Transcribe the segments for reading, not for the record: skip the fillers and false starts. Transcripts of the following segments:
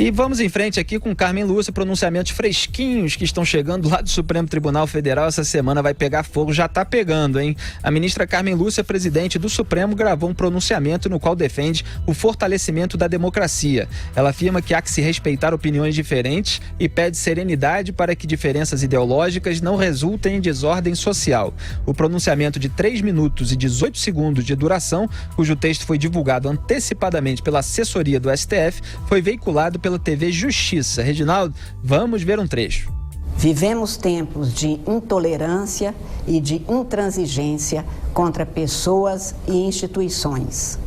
E vamos em frente aqui com Carmen Lúcia, pronunciamentos fresquinhos que estão chegando lá do Supremo Tribunal Federal. Essa semana vai pegar fogo, já está pegando, hein? A ministra Carmen Lúcia, presidente do Supremo, gravou um pronunciamento no qual defende o fortalecimento da democracia. Ela afirma que há que se respeitar opiniões diferentes e pede serenidade para que diferenças ideológicas não resultem em desordem social. O pronunciamento de 3 minutos e 18 segundos de duração, cujo texto foi divulgado antecipadamente pela assessoria do STF, foi veiculado pela TV Justiça. Reginaldo, vamos ver um trecho. Vivemos tempos de intolerância e de intransigência contra pessoas e instituições.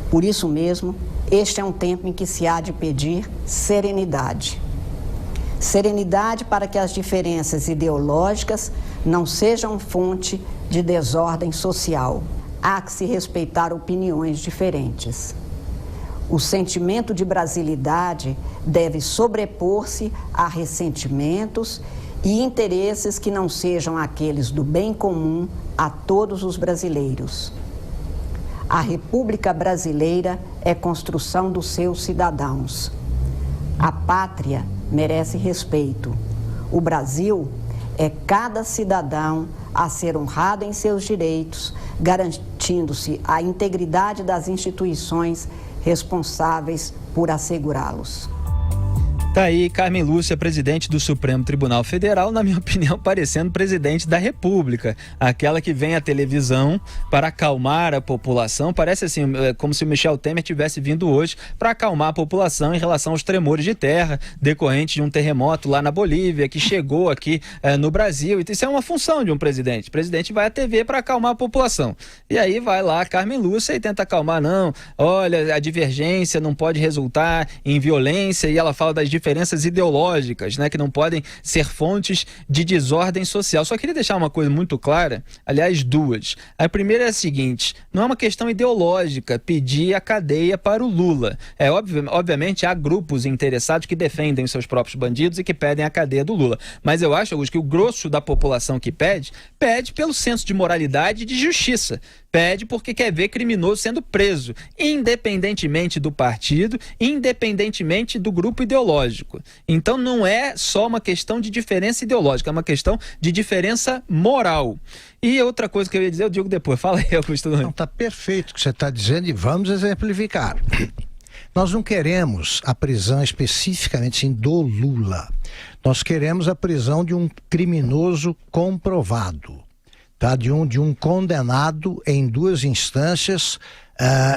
Por isso mesmo, este é um tempo em que se há de pedir serenidade. Serenidade para que as diferenças ideológicas não sejam fonte de desordem social. Há que se respeitar opiniões diferentes. O sentimento de brasilidade deve sobrepor-se a ressentimentos e interesses que não sejam aqueles do bem comum a todos os brasileiros. A República Brasileira é construção dos seus cidadãos. A pátria merece respeito. O Brasil é cada cidadão a ser honrado em seus direitos, garantindo-se a integridade das instituições responsáveis por assegurá-los. Tá aí Carmen Lúcia, presidente do Supremo Tribunal Federal, na minha opinião, parecendo presidente da República. Aquela que vem à televisão para acalmar a população. Parece assim, como se o Michel Temer tivesse vindo hoje para acalmar a população em relação aos tremores de terra decorrentes de um terremoto lá na Bolívia, que chegou aqui no Brasil. Isso é uma função de um presidente. O presidente vai à TV para acalmar a população. E aí vai lá a Carmen Lúcia e tenta acalmar. Não, olha, a divergência não pode resultar em violência, e ela fala das diferenças ideológicas, né, que não podem ser fontes de desordem social. Só queria deixar uma coisa muito clara, aliás, duas. A primeira é a seguinte: não é uma questão ideológica pedir a cadeia para o Lula. Obviamente há grupos interessados que defendem os seus próprios bandidos e que pedem a cadeia do Lula. Mas eu acho, Augusto, que o grosso da população que pede pelo senso de moralidade e de justiça. Pede porque quer ver criminoso sendo preso, independentemente do partido, independentemente do grupo ideológico. Então não é só uma questão de diferença ideológica, é uma questão de diferença moral. E outra coisa que eu ia dizer, eu digo depois. Fala aí, Augusto. Não, está perfeito o que você está dizendo e vamos exemplificar. Nós não queremos a prisão especificamente do Lula. Nós queremos a prisão de um criminoso comprovado. Tá, de um condenado em 2 instâncias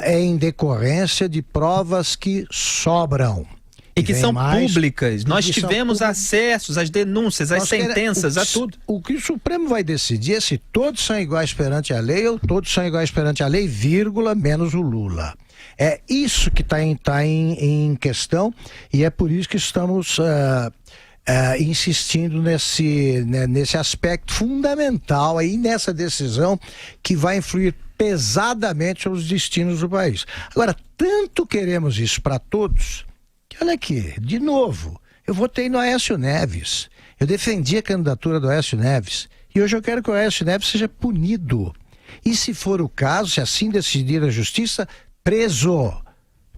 em decorrência de provas que sobram. E que são públicas. Nós tivemos acessos às denúncias, às sentenças, a tudo. O que o Supremo vai decidir é se todos são iguais perante a lei ou todos são iguais perante a lei, vírgula, menos o Lula. É isso que está em questão, e é por isso que estamos insistindo nesse aspecto fundamental aí, nessa decisão que vai influir pesadamente sobre os destinos do país. Agora, tanto queremos isso para todos, que olha aqui, de novo, eu votei no Aécio Neves, eu defendi a candidatura do Aécio Neves, e hoje eu quero que o Aécio Neves seja punido. E se for o caso, se assim decidir a justiça, preso.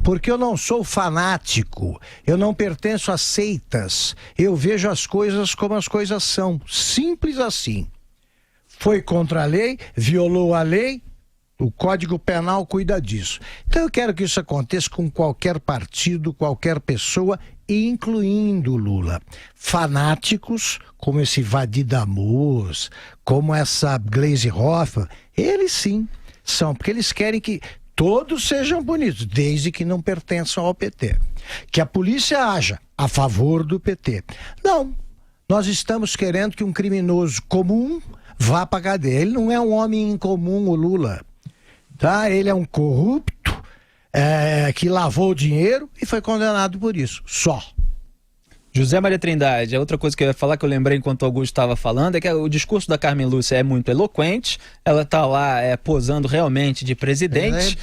Porque eu não sou fanático, eu não pertenço a seitas, eu vejo as coisas como as coisas são, simples assim. Foi contra a lei, violou a lei, o Código Penal cuida disso. Então eu quero que isso aconteça com qualquer partido, qualquer pessoa, incluindo o Lula. Fanáticos, como esse Vadi Damus, como essa Gleisi Hoffmann, eles sim são, porque eles querem que todos sejam punidos, desde que não pertençam ao PT. Que a polícia haja a favor do PT. Não, nós estamos querendo que um criminoso comum vá para a cadeia. Ele não é um homem incomum, o Lula. Tá? Ele é um corrupto que lavou dinheiro e foi condenado por isso, só. José Maria Trindade, a outra coisa que eu ia falar, que eu lembrei enquanto o Augusto estava falando, é que o discurso da Carmen Lúcia é muito eloquente. Ela está lá posando realmente de presidente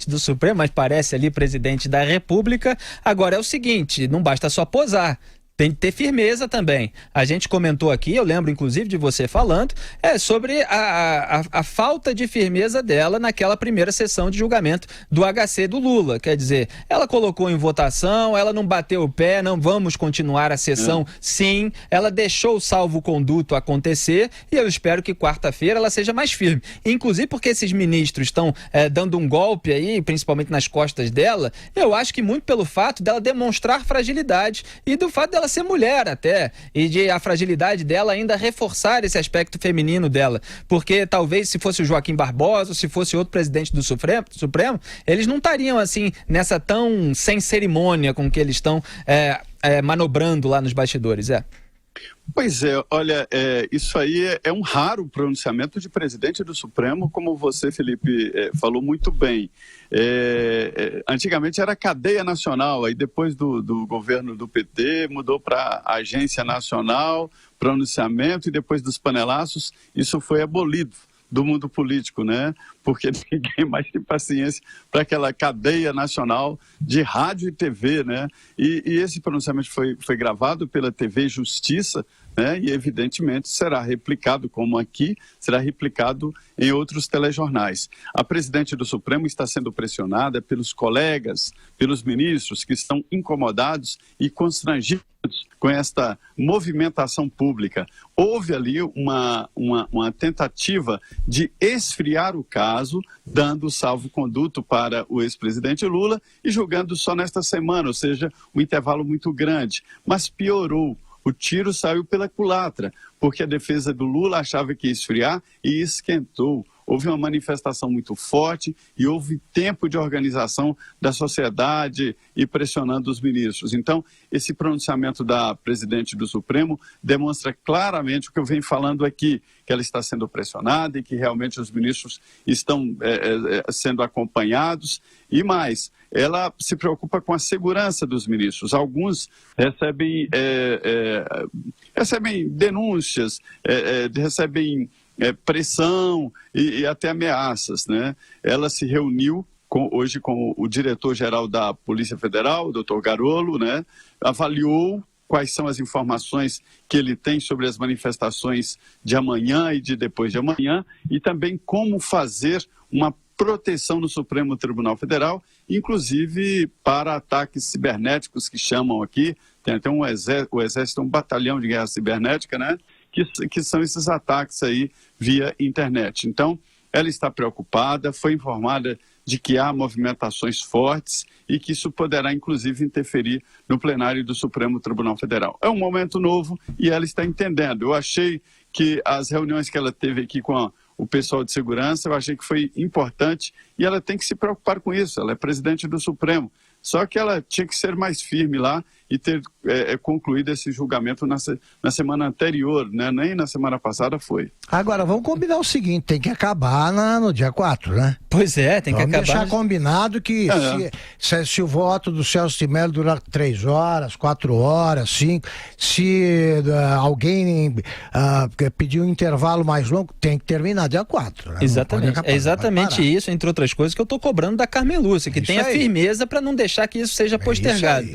do Supremo, mas parece ali presidente da República. Agora é o seguinte, não basta só posar. tem que ter firmeza também. A gente comentou aqui, eu lembro inclusive de você falando, sobre a falta de firmeza dela naquela primeira sessão de julgamento do HC do Lula. Quer dizer, ela colocou em votação, ela não bateu o pé, não vamos continuar a sessão, sim, ela deixou o salvo-conduto acontecer e eu espero que quarta-feira ela seja mais firme. Inclusive porque esses ministros estão dando um golpe aí, principalmente nas costas dela, eu acho que muito pelo fato dela demonstrar fragilidade e do fato dela ser mulher até, e de a fragilidade dela ainda reforçar esse aspecto feminino dela, porque talvez se fosse o Joaquim Barbosa, ou se fosse outro presidente do Supremo, eles não estariam assim nessa tão sem cerimônia com que eles estão manobrando lá nos bastidores, Pois é, olha, isso aí é um raro pronunciamento de presidente do Supremo, como você, Felipe, falou muito bem. Antigamente era cadeia nacional, aí depois do governo do PT mudou para Agência Nacional, pronunciamento, e depois dos panelaços isso foi abolido do mundo político, né? Porque ninguém mais tem paciência para aquela cadeia nacional de rádio e TV, né? E esse pronunciamento foi gravado pela TV Justiça, né? E evidentemente será replicado, como aqui, será replicado em outros telejornais. A presidente do Supremo está sendo pressionada pelos colegas, pelos ministros que estão incomodados e constrangidos com esta movimentação pública. Houve ali uma tentativa de esfriar o caso, dando salvo-conduto para o ex-presidente Lula e julgando só nesta semana, ou seja, um intervalo muito grande. Mas piorou. O tiro saiu pela culatra, porque a defesa do Lula achava que ia esfriar e esquentou. Houve uma manifestação muito forte e houve tempo de organização da sociedade e pressionando os ministros. Então, esse pronunciamento da presidente do Supremo demonstra claramente o que eu venho falando aqui, que ela está sendo pressionada e que realmente os ministros estão sendo acompanhados. E mais, ela se preocupa com a segurança dos ministros. Alguns recebem denúncias, recebem pressão e até ameaças, né? Ela se reuniu hoje com o diretor-geral da Polícia Federal, o doutor Garolo, né? Avaliou quais são as informações que ele tem sobre as manifestações de amanhã e de depois de amanhã, e também como fazer uma proteção no Supremo Tribunal Federal, inclusive para ataques cibernéticos que chamam aqui, tem até o Exército, um batalhão de guerra cibernética, né? Que são esses ataques aí via internet. Então, ela está preocupada, foi informada de que há movimentações fortes e que isso poderá, inclusive, interferir no plenário do Supremo Tribunal Federal. É um momento novo e ela está entendendo. Eu achei que as reuniões que ela teve aqui com o pessoal de segurança, eu achei que foi importante e ela tem que se preocupar com isso. Ela é presidente do Supremo. Só que ela tinha que ser mais firme lá e ter concluído esse julgamento na semana anterior, né? Nem na semana passada foi. Agora, vamos combinar o seguinte, tem que acabar no dia 4, né? Pois é, tem que acabar. Vamos deixar combinado que se o voto do Celso de Mello durar 3 horas, 4 horas, 5, se alguém pedir um intervalo mais longo, tem que terminar dia 4. Né? Exatamente, é exatamente isso, entre outras coisas, que eu estou cobrando da Carmen Lúcia, que tenha firmeza para não deixar que isso seja postergado.